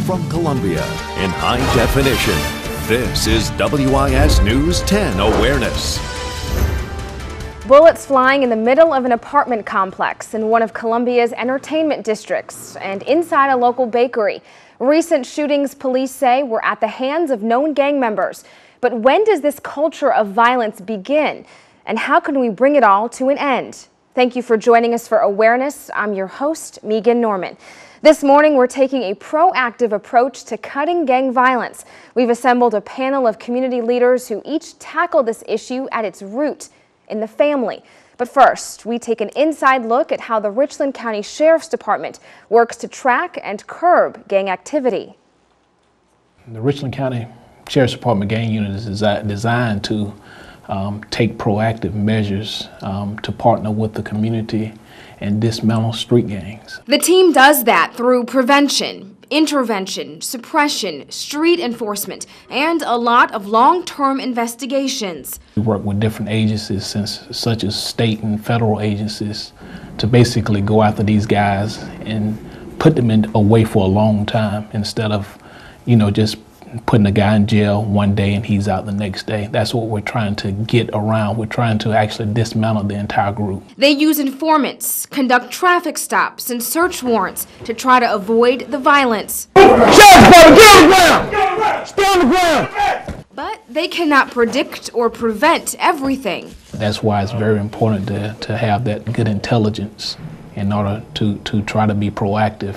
from Columbia in high definition. This is WIS News 10 Awareness. Bullets flying in the middle of an apartment complex in one of Columbia's entertainment districts and inside a local bakery. Recent shootings, police say, were at the hands of known gang members. But when does this culture of violence begin? And how can we bring it all to an end? Thank you for joining us for Awareness. I'm your host, MEAGHAN Norman. This morning, we're taking a proactive approach to cutting gang violence. We've assembled a panel of community leaders who each tackle this issue at its root, in the family. But first, we take an inside look at how the Richland County Sheriff's Department works to track and curb gang activity. The Richland County Sheriff's Department gang unit is designed to take proactive measures to partner with the community and dismantle street gangs. The team does that through prevention, intervention, suppression, street enforcement, and a lot of long-term investigations. We work with different agencies, such as state and federal agencies, to basically go after these guys and put them away for a long time instead of, just putting a guy in jail one day and he's out the next day. That's what we're trying to get around. We're trying to actually dismantle the entire group. They use informants, conduct traffic stops and search warrants to try to avoid the violence. Sheriff's Department, get on the ground! Stay on the ground! But they cannot predict or prevent everything. That's why it's very important to have that good intelligence in order to try to be proactive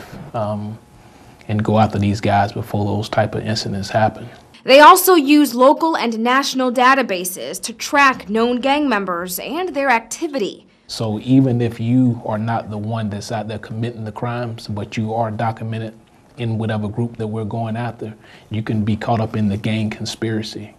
and go after these guys before those type of incidents happen. They also use local and national databases to track known gang members and their activity. So even if you are not the one that's out there committing the crimes, but you are documented in whatever group that we're going after, you can be caught up in the gang conspiracy.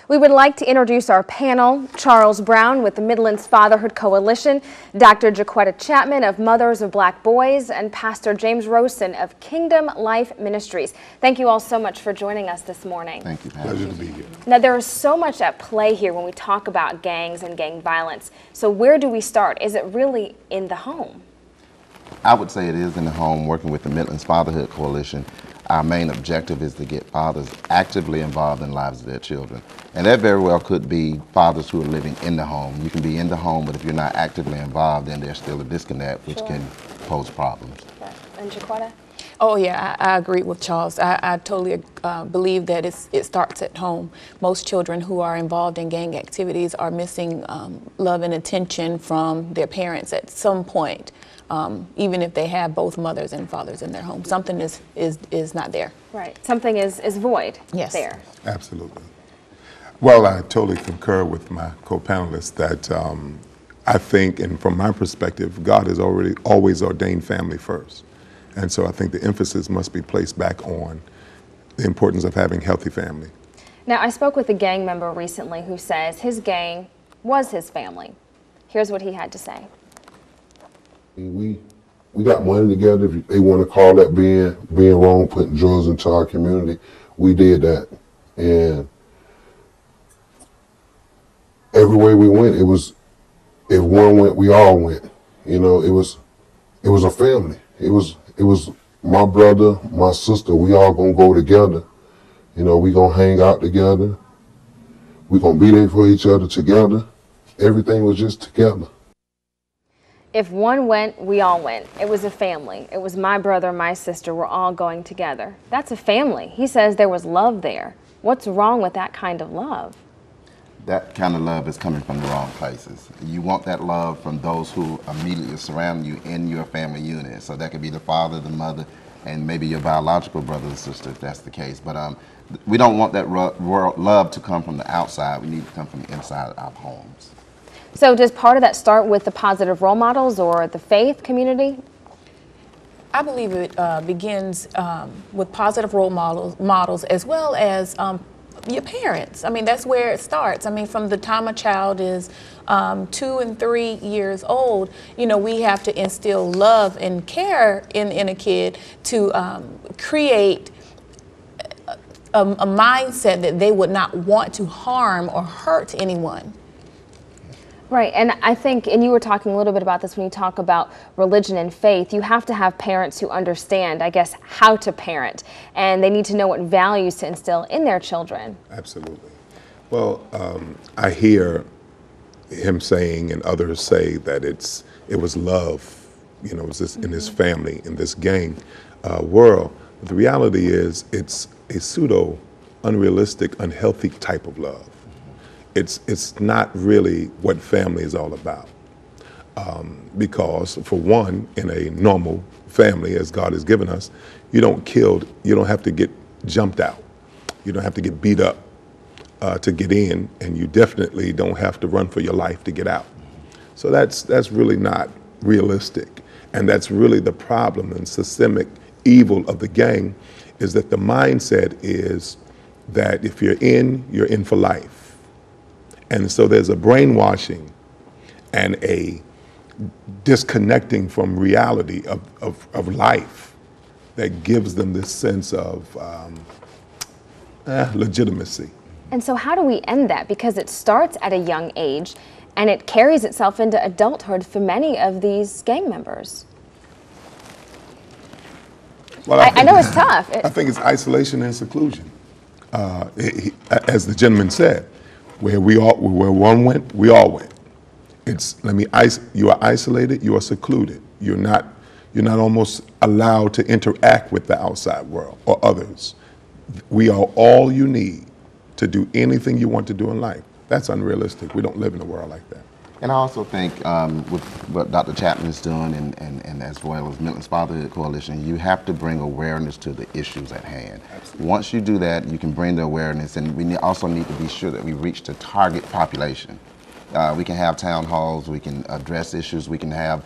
We would like to introduce our panel: Charles Brown with the Midlands Fatherhood Coalition, Dr. JACQUETTA CHATMAN of Mothers of Black Boys, and Pastor James ROWSON of Kingdom Life Ministries. Thank you all so much for joining us this morning. Thank you. Pleasure to be here. Now, there is so much at play here when we talk about gangs and gang violence. So where do we start? Is it really in the home? I would say it is in the home, working with the Midlands Fatherhood Coalition. Our main objective is to get fathers actively involved in the lives of their children. And that very well could be fathers who are living in the home. You can be in the home, but if you're not actively involved, then there's still a disconnect, which can pose problems. Sure. And JACQUETTA? Oh yeah, I agree with Charles. I totally believe that it starts at home. Most children who are involved in gang activities are missing love and attention from their parents at some point. Even if they have both mothers and fathers in their home, something is not there. Right, something is void. Yes. There. Absolutely. Well, I totally concur with my co-panelists that I think, and from my perspective, God has always ordained family first. And so I think the emphasis must be placed back on the importance of having healthy family. Now, I spoke with a gang member recently who says his gang was his family. Here's what he had to say. We got money together. If they want to call that being wrong, putting drugs into our community, we did that. And everywhere we went, it was, if one went, we all went. It was a family. It was my brother, my sister. We all gonna go together. We gonna hang out together. We gonna be there for each other together. Everything was just together. If one went, we all went. It was a family. It was my brother, my sister. We're all going together. That's a family. He says there was love there. What's wrong with that kind of love? That kind of love is coming from the wrong places. You want that love from those who immediately surround you in your family unit. So that could be the father, the mother, and maybe your biological brother or sister if that's the case. But we don't want that love to come from the outside. We need to come from the inside of our homes. So does part of that start with the positive role models or the faith community? I believe it begins with positive role models as well as your parents. I mean, that's where it starts. I mean, from the time a child is 2 and 3 years old, we have to instill love and care in a kid to create a mindset that they would not want to harm or hurt anyone. Right, and I think, and you were talking a little bit about this when you talk about religion and faith, you have to have parents who understand, I guess, how to parent, and they need to know what values to instill in their children. Absolutely. Well, I hear him saying and others say that it was love, you know, it was this, in his family, in this gang world. But the reality is it's a pseudo, unrealistic, unhealthy type of love. It's not really what family is all about. Because for one, in a normal family, as God has given us, you don't have to get jumped out. You don't have to get beat up to get in, and you definitely don't have to run for your life to get out. So that's really not realistic. And that's really the problem and systemic evil of the gang, is that the mindset is that if you're in for life. And so there's a brainwashing and a disconnecting from reality of life that gives them this sense of legitimacy. And so how do we end that? Because it starts at a young age and it carries itself into adulthood for many of these gang members. Well, I know it's tough. I think it's isolation and seclusion. As the gentleman said, where one went, we all went. You are isolated, you are secluded. You're not almost allowed to interact with the outside world or others. We are all you need to do anything you want to do in life. That's unrealistic. We don't live in a world like that. And I also think with what Dr. CHATMAN is doing and as well as Midlands Fatherhood Coalition, you have to bring awareness to the issues at hand. Absolutely. Once you do that, you can bring the awareness, and we also need to be sure that we reach the target population. We can have town halls, we can address issues, we can have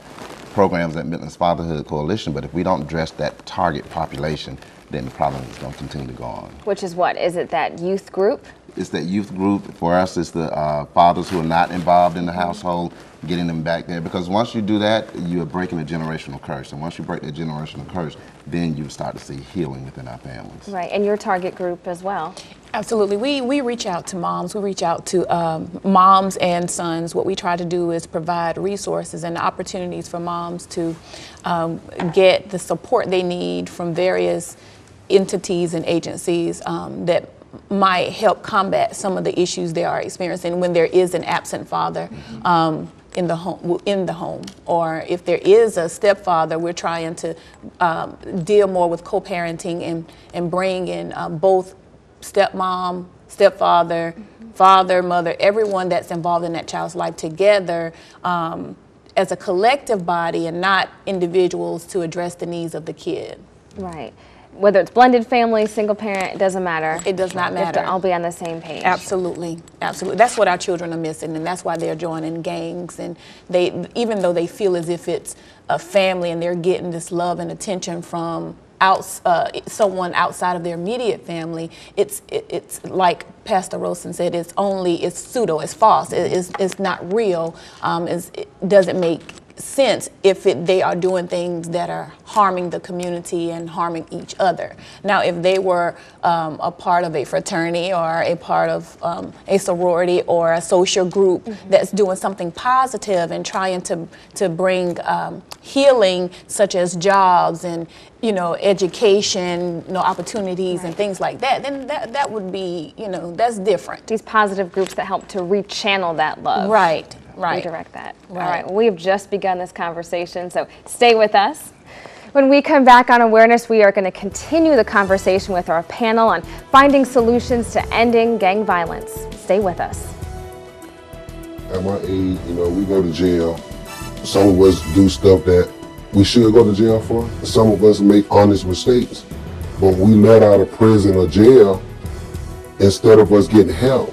programs at Midlands Fatherhood Coalition, but if we don't address that target population, then the problem is going to continue to go on. Which is what? Is it that youth group? It's that youth group. For us, it's the fathers who are not involved in the household, getting them back there. Because once you do that, you are breaking a generational curse. And once you break that generational curse, then you start to see healing within our families. Right, and your target group as well. Absolutely. We reach out to moms. We reach out to moms and sons. What we try to do is provide resources and opportunities for moms to get the support they need from various entities and agencies that might help combat some of the issues they are experiencing when there is an absent father in the home, or if there is a stepfather. We're trying to deal more with co-parenting and bring in both stepmom, stepfather, father, mother, everyone that's involved in that child's life together as a collective body and not individuals to address the needs of the kid. Right. Whether it's blended family, single parent, it doesn't matter. It does not matter. We have to all be on the same page. Absolutely, absolutely. That's what our children are missing, and that's why they're joining gangs. And even though they feel as if it's a family and they're getting this love and attention from someone outside of their immediate family, it's like Pastor ROWSON said, it's pseudo, it's false, it's not real. It doesn't make sense if they are doing things that are harming the community and harming each other. Now, if they were a part of a fraternity or a part of a sorority or a social group that's doing something positive and trying to bring healing, such as jobs and education, opportunities and things like that, then that would be, that's different. These positive groups that help to rechannel that love. Right. Redirect that. Right. All right, well, we have just begun this conversation, so stay with us. When we come back on Awareness, we are going to continue the conversation with our panel on finding solutions to ending gang violence. Stay with us. At my age, we go to jail. Some of us do stuff that we should go to jail for. Some of us make honest mistakes. But we let out of prison or jail, instead of us getting help,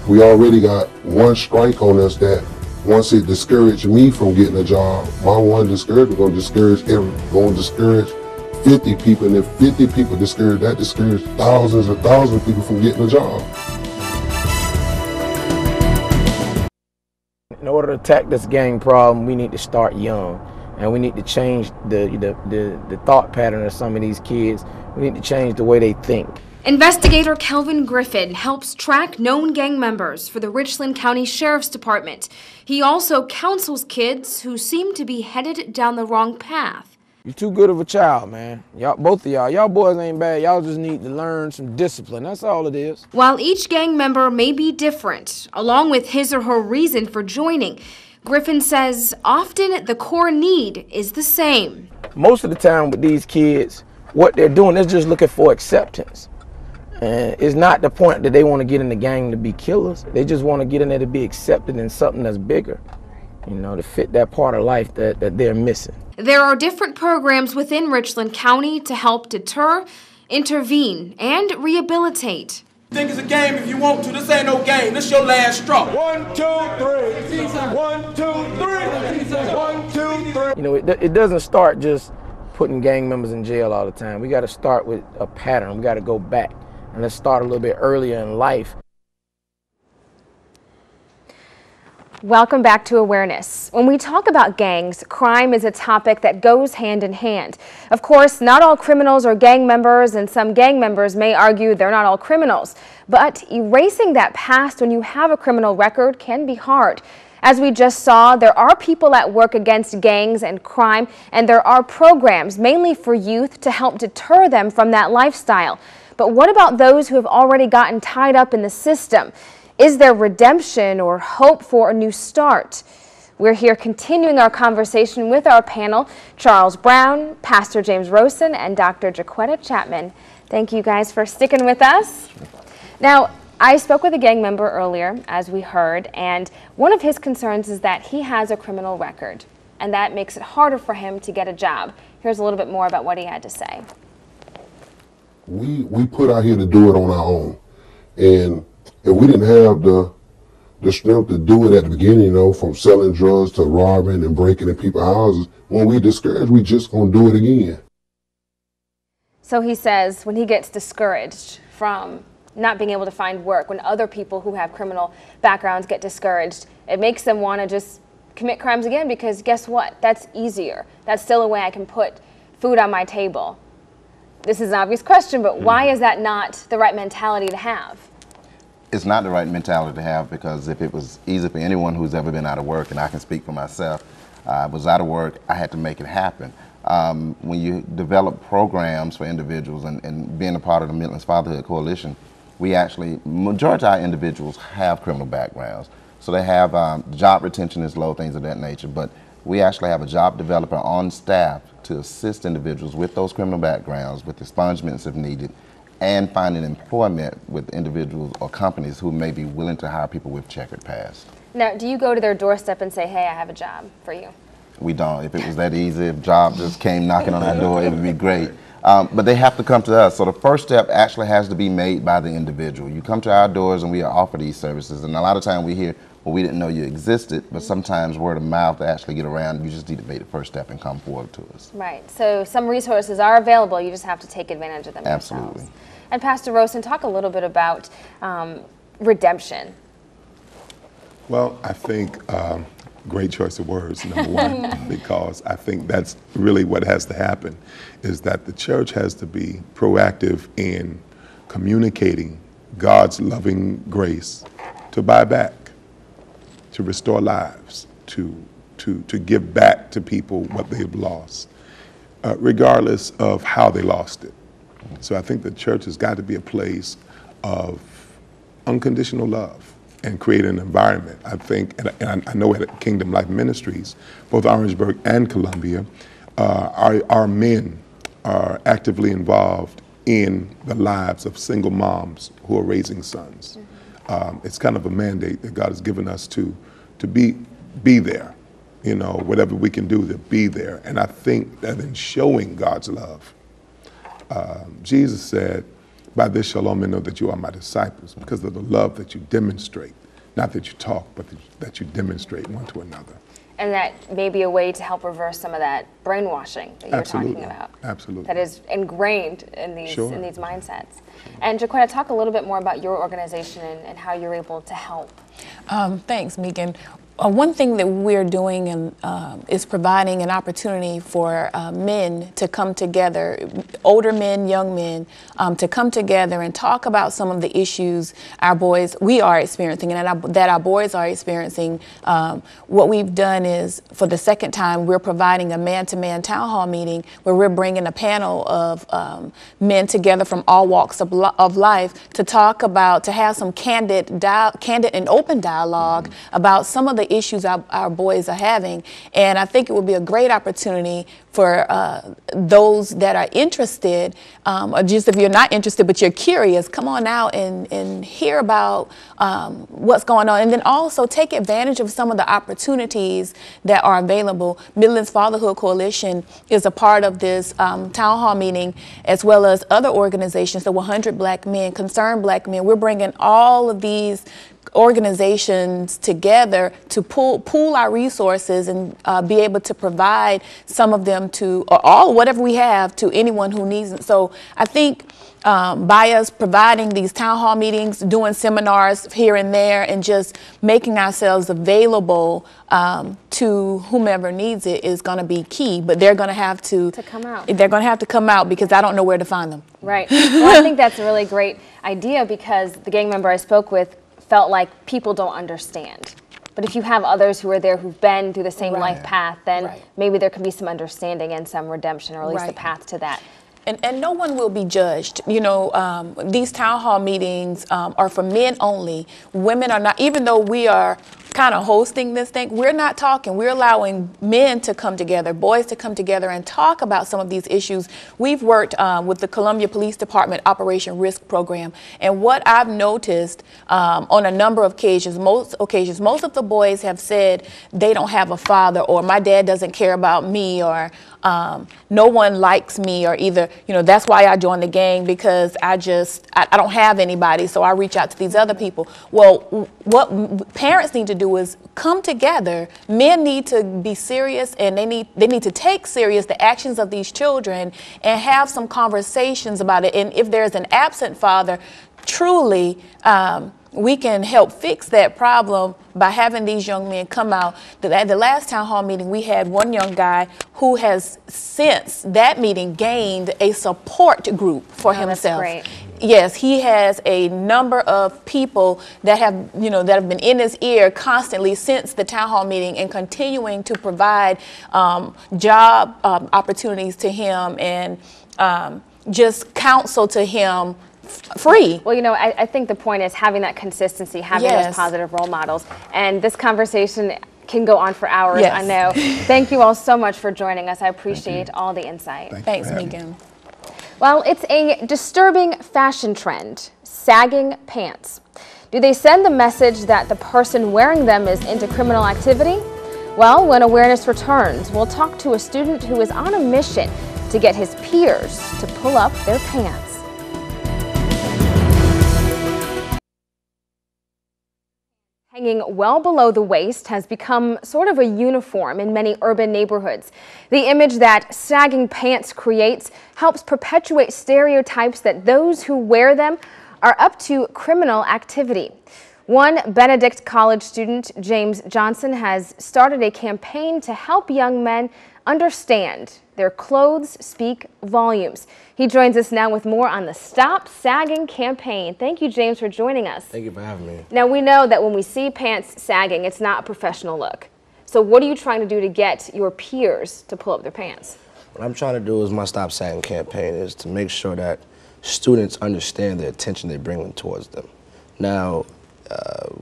we already got one strike on us that once it discouraged me from getting a job, my one discouragement going to discourage 50 people, and if 50 people discouraged thousands and thousands of people from getting a job. In order to attack this gang problem, we need to start young, and we need to change the thought pattern of some of these kids. We need to change the way they think. Investigator Kelvin Griffin helps track known gang members for the Richland County Sheriff's Department. He also counsels kids who seem to be headed down the wrong path. You're too good of a child, man. Y'all, both of y'all boys ain't bad. Y'all just need to learn some discipline. That's all it is. While each gang member may be different, along with his or her reason for joining, Griffin says often the core need is the same. Most of the time with these kids, what they're doing is just looking for acceptance. And it's not the point that they want to get in the gang to be killers. They just want to get in there to be accepted in something that's bigger, you know, to fit that part of life that they're missing. There are different programs within Richland County to help deter, intervene, and rehabilitate. Think it's a game if you want to. This ain't no game. This your last straw. 1, 2, 3. 1, 2, 3. 1, 2, 3. You know, it doesn't start just putting gang members in jail all the time. We got to start with a pattern. We got to go back. And let's start a little bit earlier in life. Welcome back to Awareness. When we talk about gangs, crime is a topic that goes hand in hand. Of course, not all criminals are gang members, and some gang members may argue they're not all criminals. But erasing that past when you have a criminal record can be hard. As we just saw, there are people at work against gangs and crime, and there are programs mainly for youth to help deter them from that lifestyle. But what about those who have already gotten tied up in the system? Is there redemption or hope for a new start? We're here continuing our conversation with our panel, Charles Brown, Pastor James ROWSON, and Dr. JACQUETTA CHATMAN. Thank you guys for sticking with us. Now, I spoke with a gang member earlier, as we heard, and one of his concerns is that he has a criminal record, and that makes it harder for him to get a job. Here's a little bit more about what he had to say. We put out here to do it on our own, and if we didn't have the strength to do it at the beginning, you know, from selling drugs to robbing and breaking in people's houses, when we discouraged, we just gonna do it again. So he says when he gets discouraged from not being able to find work, when other people who have criminal backgrounds get discouraged, it makes them want to just commit crimes again, because guess what? That's easier. That's still a way I can put food on my table. This is an obvious question, but why is that not the right mentality to have? It's not the right mentality to have, because if it was easy for anyone who's ever been out of work, and I can speak for myself, I was out of work, I had to make it happen. When you develop programs for individuals, and being a part of the Midlands Fatherhood Coalition, we actually, majority of our individuals have criminal backgrounds. So they have, job retention is low, things of that nature, but we actually have a job developer on staff to assist individuals with those criminal backgrounds, with expungements if needed, and finding employment with individuals or companies who may be willing to hire people with checkered past. Now, do you go to their doorstep and say, hey, I have a job for you? We don't. If it was that easy, if jobs just came knocking on our door, it would be great. But they have to come to us. So the first step actually has to be made by the individual. You come to our doors and we offer these services, and a lot of time we hear, well, we didn't know you existed, but sometimes word of mouth to actually get around, you just need to make the first step and come forward to us. Right. So some resources are available, you just have to take advantage of them Absolutely. yourselves. And Pastor ROWSON, talk a little bit about redemption. Well, I think great choice of words, number one, because I think that's really what has to happen, is that the church has to be proactive in communicating God's loving grace to buy back, to restore lives, to give back to people what they've lost, regardless of how they lost it. So I think the church has got to be a place of unconditional love and create an environment. I think, and I know at Kingdom Life Ministries, both Orangeburg and Columbia, our men are actively involved in the lives of single moms who are raising sons. It's kind of a mandate that God has given us to be there, you know, whatever we can do to be there. And I think that in showing God's love, Jesus said, by this shall all men know that you are my disciples, because of the love that you demonstrate, not that you talk, but that you demonstrate one to another. And that may be a way to help reverse some of that brainwashing that you're talking about. Absolutely. That is ingrained in these mindsets. And JACQUETTA, talk a little bit more about your organization and how you're able to help. Thanks, MEAGHAN. One thing that we're doing is providing an opportunity for men to come together, older men, young men, to come together and talk about some of the issues we are experiencing and that our boys are experiencing. What we've done is, for the second time, we're providing a man-to-man town hall meeting where we're bringing a panel of men together from all walks of life to talk about, to have some candid and open dialogue about some of the issues our boys are having. And I think it would be a great opportunity for those that are interested, or just if you're not interested but you're curious, come on out and hear about what's going on, and then also take advantage of some of the opportunities that are available. Midlands Fatherhood Coalition is a part of this town hall meeting, as well as other organizations, the 100 Black Men, Concerned Black Men. We're bringing all of these organizations together to pool our resources and be able to provide some of them to, or all, whatever we have, to anyone who needs it. So I think by us providing these town hall meetings, doing seminars here and there, and just making ourselves available to whomever needs it is going to be key. But they're going to have to come out. They're going to have to come out, because I don't know where to find them. Right. Well, I think that's a really great idea, because the gang member I spoke with felt like people don't understand. But if you have others who are there who've been through the same life path, then maybe there can be some understanding and some redemption, or at least a path to that. And no one will be judged. You know, these town hall meetings are for men only. Women are not, even though we are kind of hosting this thing, we're not talking. We're allowing men to come together, boys to come together and talk about some of these issues. We've worked with the Columbia Police Department Operation Risk Program, and what I've noticed on a number of occasions, most of the boys have said they don't have a father, or my dad doesn't care about me, or no one likes me, or either, you know, that's why I joined the gang, because I don't have anybody, so I reach out to these other people. Well, what parents need to do is come together. Men need to be serious, and they need to take serious the actions of these children and have some conversations about it. And if there's an absent father, truly we can help fix that problem by having these young men come out. At the last town hall meeting, we had one young guy who has since that meeting gained a support group for himself. That's great. Yes, he has a number of people that have been in his ear constantly since the town hall meeting, and continuing to provide job opportunities to him, and just counsel to him free. Well, you know, I think the point is having that consistency, having those positive role models. And this conversation can go on for hours, I know. Thank you all so much for joining us. I appreciate all the insight. Thanks, Megan. Well, it's a disturbing fashion trend, sagging pants. Do they send the message that the person wearing them is into criminal activity? Well, when awareness returns, we'll talk to a student who is on a mission to get his peers to pull up their pants. Hanging well below the waist has become sort of a uniform in many urban neighborhoods. The image that sagging pants creates helps perpetuate stereotypes that those who wear them are up to criminal activity. One Benedict College student, James Johnson, has started a campaign to help young men understand their clothes speak volumes. He joins us now with more on the Stop Sagging campaign. Thank you, James, for joining us. Thank you for having me. Now, we know that when we see pants sagging, it's not a professional look. So what are you trying to do to get your peers to pull up their pants? What I'm trying to do is my Stop Sagging campaign is to make sure that students understand the attention they bring towards them. Now,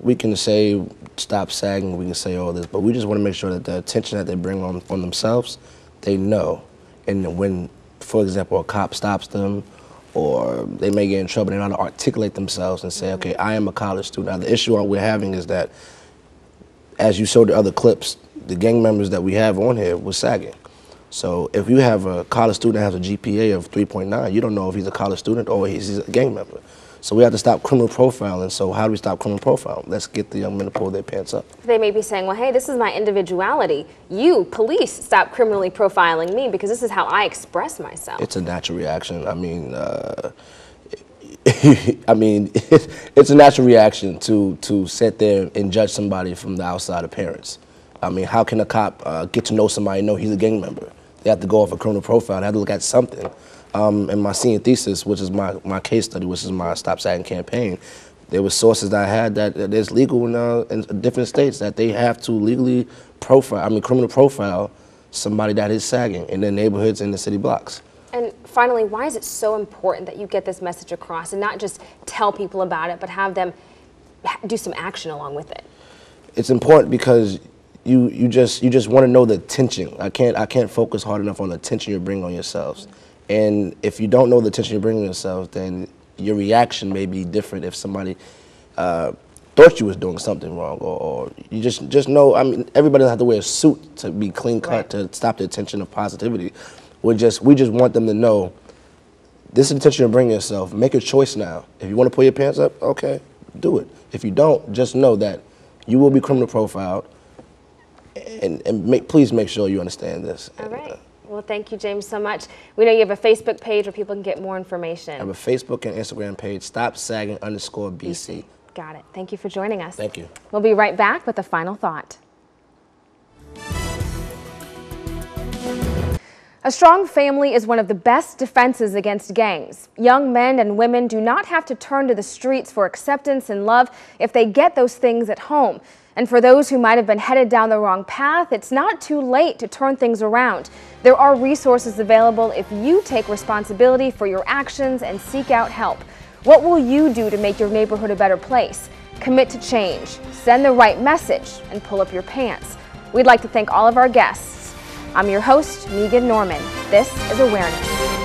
we can say stop sagging, we can say all this, but we just want to make sure that the attention that they bring on themselves, they know. And when, for example, a cop stops them, or they may get in trouble, they know how to articulate themselves and say, okay, I am a college student. Now, the issue we're having is that, as you showed the other clips, the gang members that we have on here was sagging. So if you have a college student that has a GPA of 3.9, you don't know if he's a college student or he's a gang member. So we have to stop criminal profiling. So how do we stop criminal profiling? Let's get the young men to pull their pants up. They may be saying, well, hey, this is my individuality. You, police, stop criminally profiling me because this is how I express myself. It's a natural reaction. I mean, I mean, it's a natural reaction to sit there and judge somebody from the outside appearance. I mean, how can a cop get to know somebody and know he's a gang member? They have to go off a criminal profile. They have to look at something. In my senior thesis, which is my case study, which is my Stop Sagging campaign, there were sources that I had that it's legal in different states that they have to legally criminal profile somebody that is sagging in their neighborhoods and the city blocks. And finally, why is it so important that you get this message across and not just tell people about it, but have them do some action along with it? It's important because you just want to know the attention. I can't focus hard enough on the attention you're bringing on yourselves. And if you don't know the attention you're bringing on yourselves, then your reaction may be different if somebody thought you was doing something wrong, or you just know. I mean, everybody doesn't have to wear a suit to be clean cut to stop the attention of positivity. We just want them to know this is the attention you're bringing yourself. Make a choice now. If you want to pull your pants up, okay, do it. If you don't, just know that you will be criminal profiled, and please make sure you understand this. All right. Well, thank you, James, so much. We know you have a Facebook page where people can get more information. I have a Facebook and Instagram page, StopSagging_BC. Got it. Thank you for joining us. Thank you. We'll be right back with a final thought. A strong family is one of the best defenses against gangs. Young men and women do not have to turn to the streets for acceptance and love if they get those things at home. And for those who might have been headed down the wrong path, it's not too late to turn things around. There are resources available if you take responsibility for your actions and seek out help. What will you do to make your neighborhood a better place? Commit to change, send the right message, and pull up your pants. We'd like to thank all of our guests. I'm your host, Megan Norman. This is Awareness.